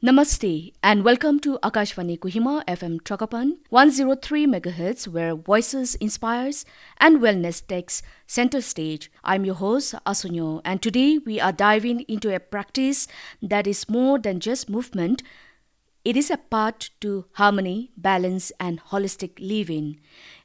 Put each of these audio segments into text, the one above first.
Namaste and welcome to Akashvani Kohima FM Trakapan 103 MHz where voices inspires and wellness takes center stage. I'm your host Asonuo and today we are diving into a practice that is more than just movement. It is a path to harmony, balance and holistic living.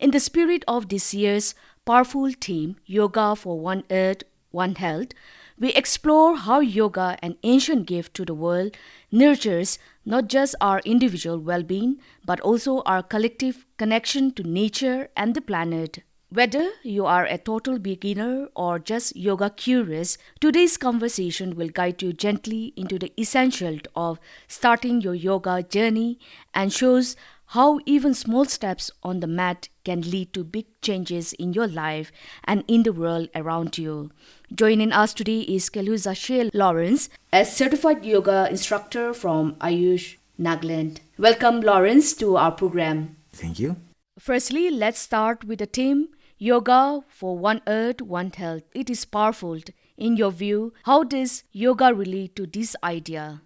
In the spirit of this year's powerful theme, Yoga for One Earth, One Health, we explore how yoga, an ancient gift to the world, nurtures not just our individual well being, but also our collective connection to nature and the planet. Whether you are a total beginner or just yoga curious, today's conversation will guide you gently into the essentials of starting your yoga journey and shows how even small steps on the mat can lead to big changes in your life and in the world around you. Joining us today is Kelhouzasie Lawrence, a certified yoga instructor from AYUSH, Nagaland. Welcome, Lawrence, to our program. Thank you. Firstly, let's start with the theme Yoga for One Earth, One Health. It is powerful. In your view, how does yoga relate to this idea?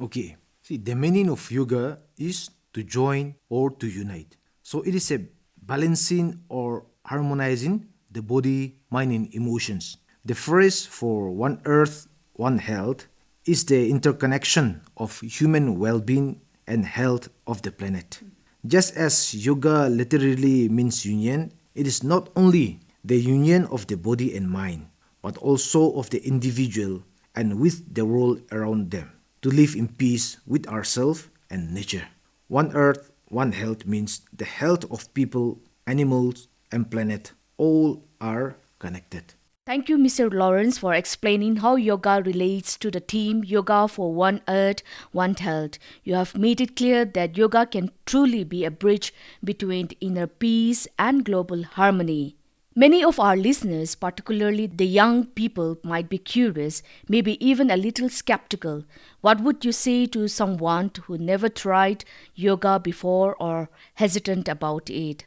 Okay. See, the meaning of yoga is to join or to unite. So it is a balancing or harmonizing the body, mind, and emotions. The phrase for one earth, one health is the interconnection of human well-being and health of the planet. Just as yoga literally means union, it is not only the union of the body and mind, but also of the individual and with the world around them, to live in peace with ourselves and nature. One earth, one health means the health of people, animals, and planet all are connected. Thank you, Mr. Lawrence, for explaining how yoga relates to the theme Yoga for One Earth, One Health. You have made it clear that yoga can truly be a bridge between inner peace and global harmony. Many of our listeners, particularly the young people, might be curious, maybe even a little skeptical. What would you say to someone who never tried yoga before or hesitant about it?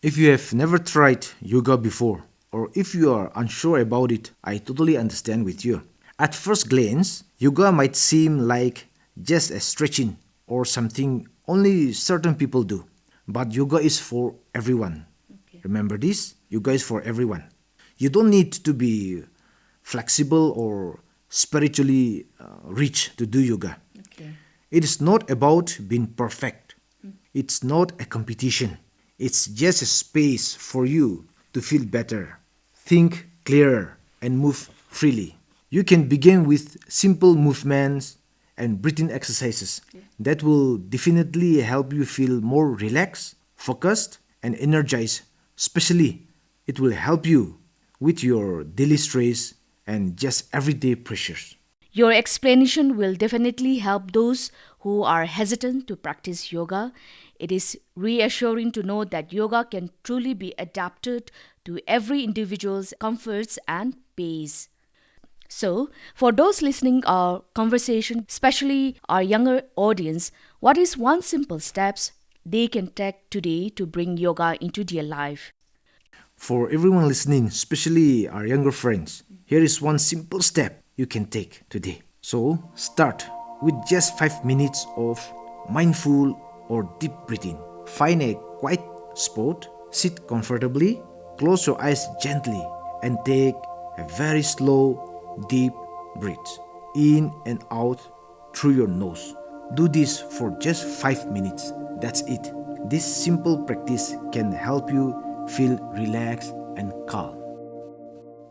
If you have never tried yoga before, or if you are unsure about it, I totally understand with you. At first glance, yoga might seem like just a stretching or something only certain people do. But yoga is for everyone. Okay. Remember this? Yoga is for everyone. You don't need to be flexible or spiritually rich to do yoga. Okay. It is not about being perfect. It's not a competition. It's just a space for you to feel better, think clearer, and move freely. You can begin with simple movements and breathing exercises that will definitely help you feel more relaxed, focused, and energized. Especially, it will help you with your daily stress and just everyday pressures. Your explanation will definitely help those who are hesitant to practice yoga. It is reassuring to know that yoga can truly be adapted to every individual's comforts and pace. So, for those listening our conversation, especially our younger audience, what is one simple steps they can take today to bring yoga into their life? For everyone listening, especially our younger friends, here is one simple step you can take today. So, start with just 5 minutes of mindful or deep breathing. Find a quiet spot, sit comfortably, close your eyes gently, and take a very slow, deep breath in and out through your nose. Do this for just 5 minutes. That's it. This simple practice can help you feel relaxed and calm.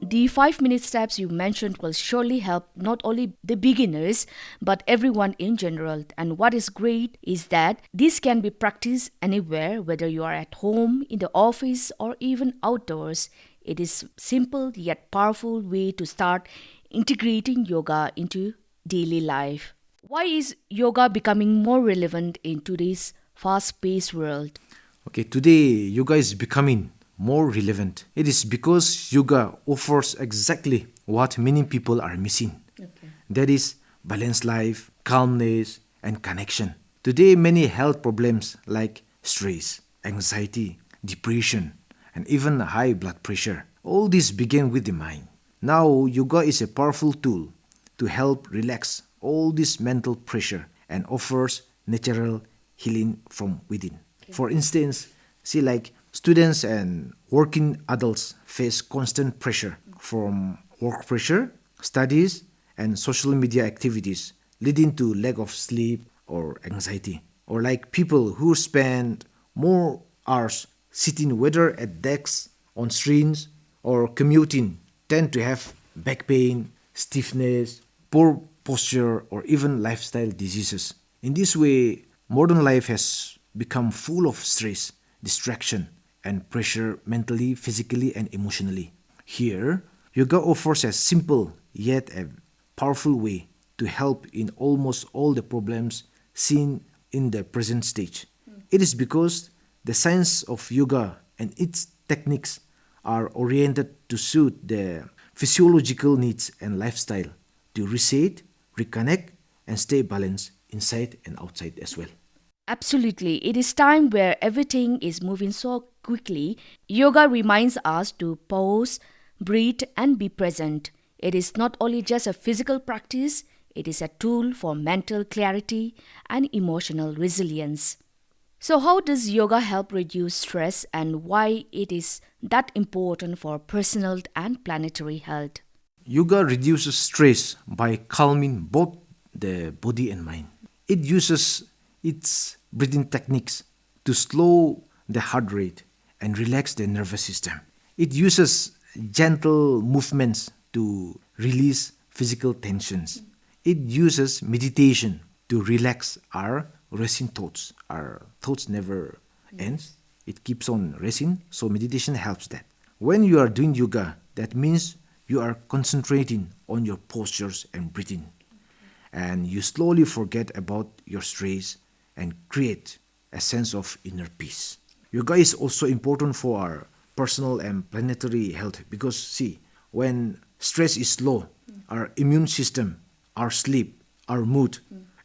The 5 minute steps you mentioned will surely help not only the beginners but everyone in general. And what is great is that this can be practiced anywhere, whether you are at home, in the office, or even outdoors. It is simple yet powerful way to start integrating yoga into daily life. Why is yoga becoming more relevant in today's fast-paced world? Okay, today yoga is becoming more relevant. It is because yoga offers exactly what many people are missing. Okay. That is balanced life, calmness, and connection. Today, many health problems like stress, anxiety, depression, and even high blood pressure, all this begin with the mind. Now, yoga is a powerful tool to help relax all this mental pressure and offers natural healing from within. For instance, see like students and working adults face constant pressure from work pressure, studies, and social media activities, leading to lack of sleep or anxiety. Or like people who spend more hours sitting whether at desks, on screens, or commuting tend to have back pain, stiffness, poor posture, or even lifestyle diseases. In this way, modern life has become full of stress, distraction, and pressure mentally, physically, and emotionally. Here, yoga offers a simple yet a powerful way to help in almost all the problems seen in the present stage. It is because the science of yoga and its techniques are oriented to suit the physiological needs and lifestyle to reset, reconnect, and stay balanced inside and outside as well. Absolutely. It is time where everything is moving so quickly. Yoga reminds us to pause, breathe, and be present. It is not only just a physical practice, it is a tool for mental clarity and emotional resilience. So, how does yoga help reduce stress and why it is that important for personal and planetary health? Yoga reduces stress by calming both the body and mind. It uses its breathing techniques to slow the heart rate and relax the nervous system. It uses gentle movements to release physical tensions. It uses meditation to relax our racing thoughts. Our thoughts never ends. It keeps on racing, so meditation helps that. When you are doing yoga, that means you are concentrating on your postures and breathing. And you slowly forget about your stress and create a sense of inner peace. Yoga is also important for our personal and planetary health because, see, when stress is low, our immune system, our sleep, our mood,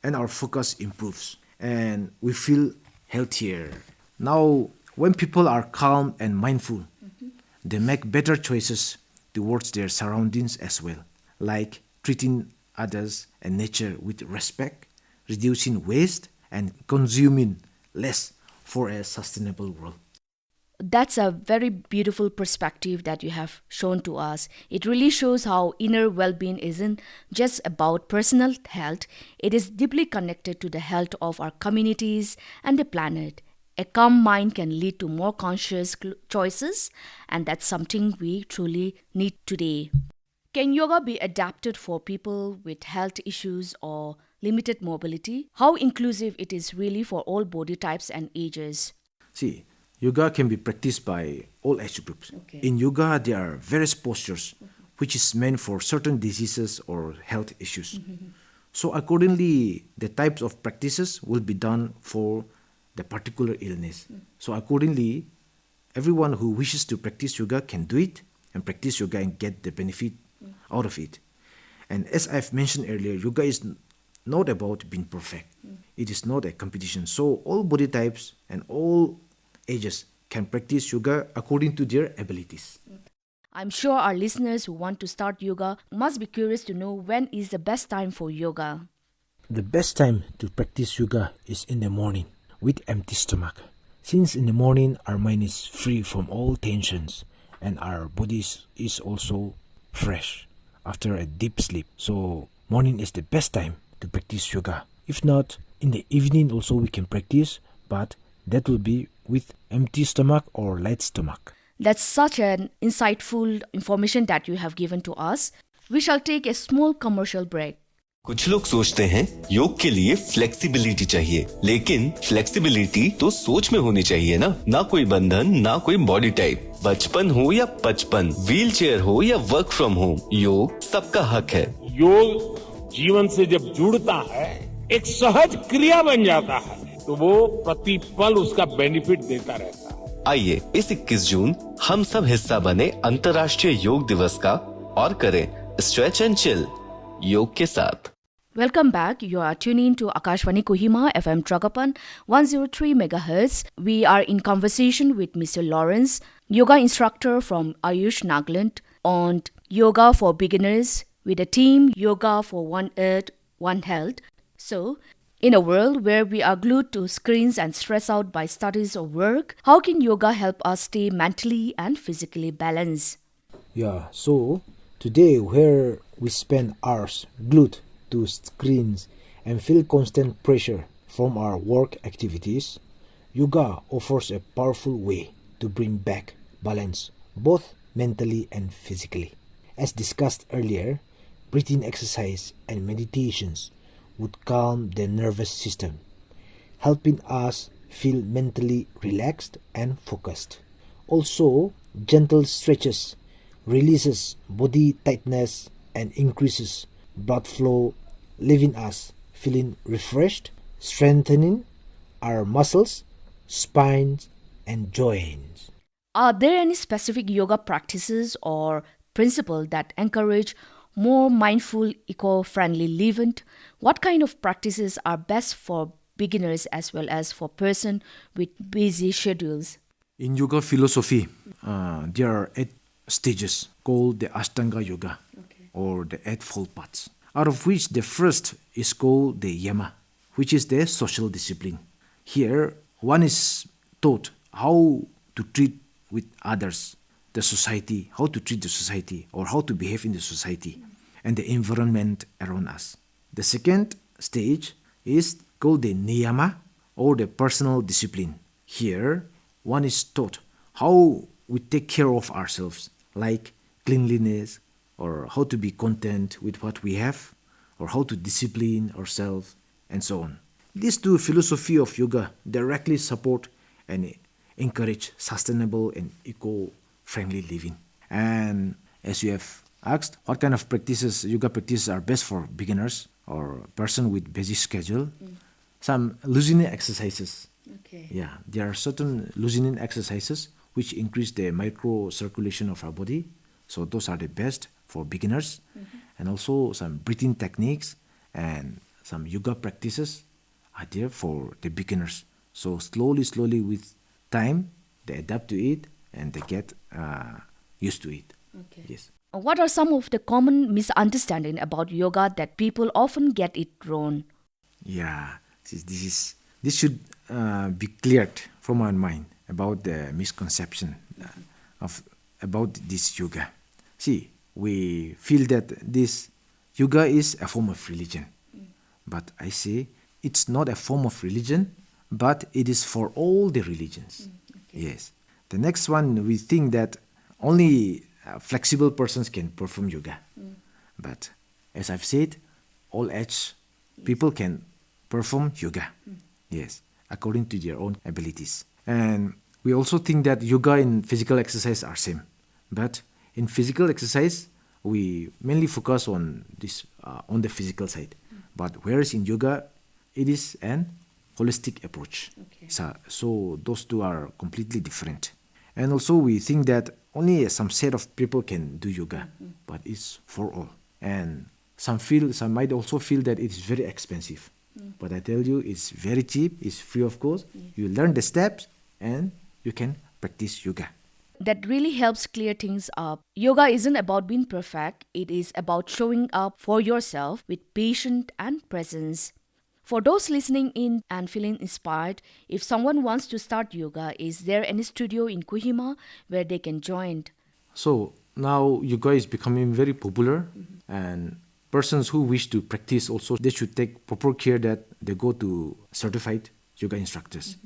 and our focus improves, and we feel healthier. Now, when people are calm and mindful, they make better choices towards their surroundings as well, like treating others and nature with respect, reducing waste, and consuming less for a sustainable world. That's a very beautiful perspective that you have shown to us. It really shows how inner well being isn't just about personal health, it is deeply connected to the health of our communities and the planet. A calm mind can lead to more conscious choices, and that's something we truly need today. Can yoga be adapted for people with health issues or limited mobility? How inclusive it is really for all body types and ages? See, yoga can be practiced by all age groups. Okay. In yoga, there are various postures which is meant for certain diseases or health issues. So accordingly, the types of practices will be done for the particular illness. So accordingly, everyone who wishes to practice yoga can do it and practice yoga and get the benefit out of it. And as I've mentioned earlier, yoga is not about being perfect. It is not a competition. So all body types and all ages can practice yoga according to their abilities. I'm sure our listeners who want to start yoga must be curious to know when is the best time for yoga. The best time to practice yoga is in the morning with empty stomach. Since in the morning our mind is free from all tensions and our body is also fresh after a deep sleep. So morning is the best time to practice yoga. If not, in the evening also we can practice, but that will be with empty stomach or light stomach. That's such an insightful information that you have given to us. We shall take a small commercial break. कुछ लोग सोचते हैं योग के लिए flexibility चाहिए, लेकिन flexibility तो सोच में होनी चाहिए ना कोई बंधन, ना कोई बॉडी टाइप, बचपन हो या 55, व्हील चेयर हो या वर्क फ्रॉम होम, योग सबका हक है। योग जीवन से जब जुड़ता है, एक सहज क्रिया बन जाता है, तो वो प्रतिपल उसका बेनिफिट देता रहता है। आइए इस 21 जून हम सब हिस्सा बने अंतर्राष्ट्रीय योग दिवस का और करें स्ट्रेच एंड चिल योग के साथ। Welcome back. You are tuning to Akashvani Kohima FM Tragapan 103 MHz. We are in conversation with Mr. Lawrence, yoga instructor from AYUSH Nagaland, on yoga for beginners with the team Yoga for One Earth, One Health. So, In a world where we are glued to screens and stressed out by studies or work, how can yoga help us stay mentally and physically balanced? Yeah, so today, where we spend hours glued to screens and feel constant pressure from our work activities, yoga offers a powerful way to bring back balance both mentally and physically. As discussed earlier, breathing exercise and meditations would calm the nervous system, helping us feel mentally relaxed and focused. Also, gentle stretches releases body tightness and increases blood flow, leaving us feeling refreshed, strengthening our muscles, spines, and joints. Are there any specific yoga practices or principles that encourage more mindful, eco-friendly living? What kind of practices are best for beginners as well as for persons with busy schedules? In yoga philosophy, there are 8 stages called the Ashtanga Yoga or the Eightfold Paths, out of which the first is called the Yama, which is the social discipline. Here, one is taught how to treat with others, the society, how to treat the society or how to behave in the society and the environment around us. The second stage is called the Niyama or the personal discipline. Here, one is taught how we take care of ourselves, like cleanliness or how to be content with what we have or how to discipline ourselves and so on. These two philosophy of yoga directly support and encourage sustainable and eco-friendly living. And as you have asked, what kind of practices, yoga practices are best for beginners or person with busy schedule? Some loosening exercises. Okay. Yeah, there are certain loosening exercises which increase the micro circulation of our body. So those are the best for beginners. And also some breathing techniques and some yoga practices are there for the beginners. So slowly with time, they adapt to it and they get used to it. Okay. Yes. What are some of the common misunderstandings about yoga that people often get it wrong? Yeah, this should be cleared from our mind about the misconception about this yoga. See, we feel that this yoga is a form of religion, but I say it's not a form of religion, but it is for all the religions. Yes. The next one, we think that only flexible persons can perform yoga, but as I've said, all age people can perform yoga. Yes, according to their own abilities. And we also think that yoga and physical exercise are same, but in physical exercise we mainly focus on this on the physical side, but whereas in yoga it is an holistic approach. Okay. So those two are completely different. And also we think that only some set of people can do yoga, but it's for all. And some might also feel that it is very expensive. But I tell you, it's very cheap, it's free of cost. You learn the steps and you can practice yoga. That really helps clear things up. Yoga isn't about being perfect, it is about showing up for yourself with patience and presence. For those listening in and feeling inspired, if someone wants to start yoga, is there any studio in Kohima where they can join? So now yoga is becoming very popular, and persons who wish to practice also, they should take proper care that they go to certified yoga instructors.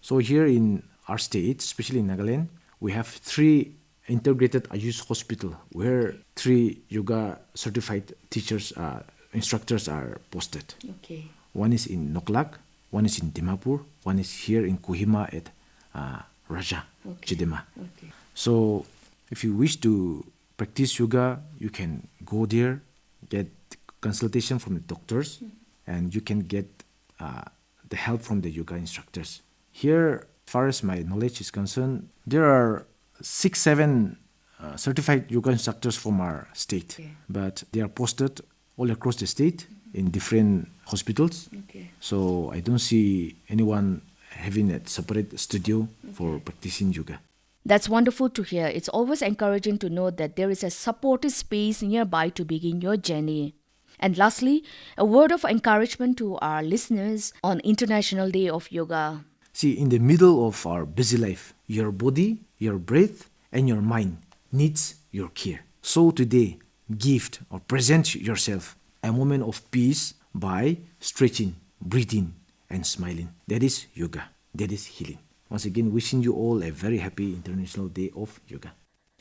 So here in our state, especially in Nagaland, we have 3 integrated AYUSH hospital where 3 yoga certified teachers, instructors are posted. Okay. One is in Noklak, one is in Dimapur, one is here in Kohima at Raja, Chidema. Okay. So if you wish to practice yoga, you can go there, get consultation from the doctors, and you can get the help from the yoga instructors. Here, as far as my knowledge is concerned, there are 6-7 certified yoga instructors from our state, but they are posted all across the state in different hospitals. Okay. So I don't see anyone having a separate studio for practicing yoga. That's wonderful to hear. It's always encouraging to know that there is a supportive space nearby to begin your journey. And lastly, a word of encouragement to our listeners on International Day of Yoga. See, in the middle of our busy life, your body, your breath, and your mind needs your care. So today, gift or present yourself a moment of peace by stretching, breathing, and smiling. That is yoga. That is healing. Once again, wishing you all a very happy International Day of Yoga.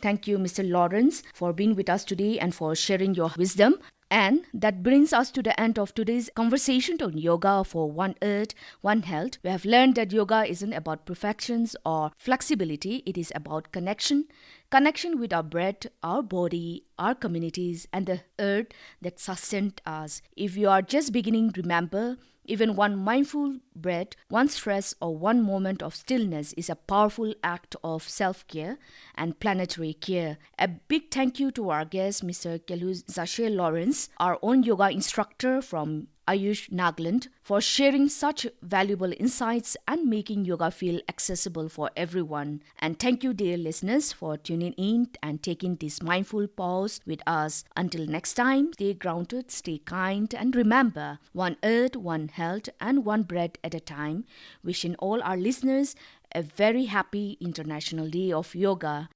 Thank you, Mr. Lawrence, for being with us today and for sharing your wisdom. And that brings us to the end of today's conversation on yoga for One Earth, One Health. We have learned that yoga isn't about perfections or flexibility. It is about connection. Connection with our breath, our body, our communities, and the earth that sustains us. If you are just beginning, remember, even one mindful breath, one stress, or one moment of stillness is a powerful act of self-care and planetary care. A big thank you to our guest, Mr. Kelhouzasie Lawrence, our own yoga instructor from AYUSH Nagaland, for sharing such valuable insights and making yoga feel accessible for everyone. And thank you, dear listeners, for tuning in and taking this mindful pause with us. Until next time, stay grounded, stay kind, and remember, one earth, one health, and one breath at a time. Wishing all our listeners a very happy International Day of Yoga.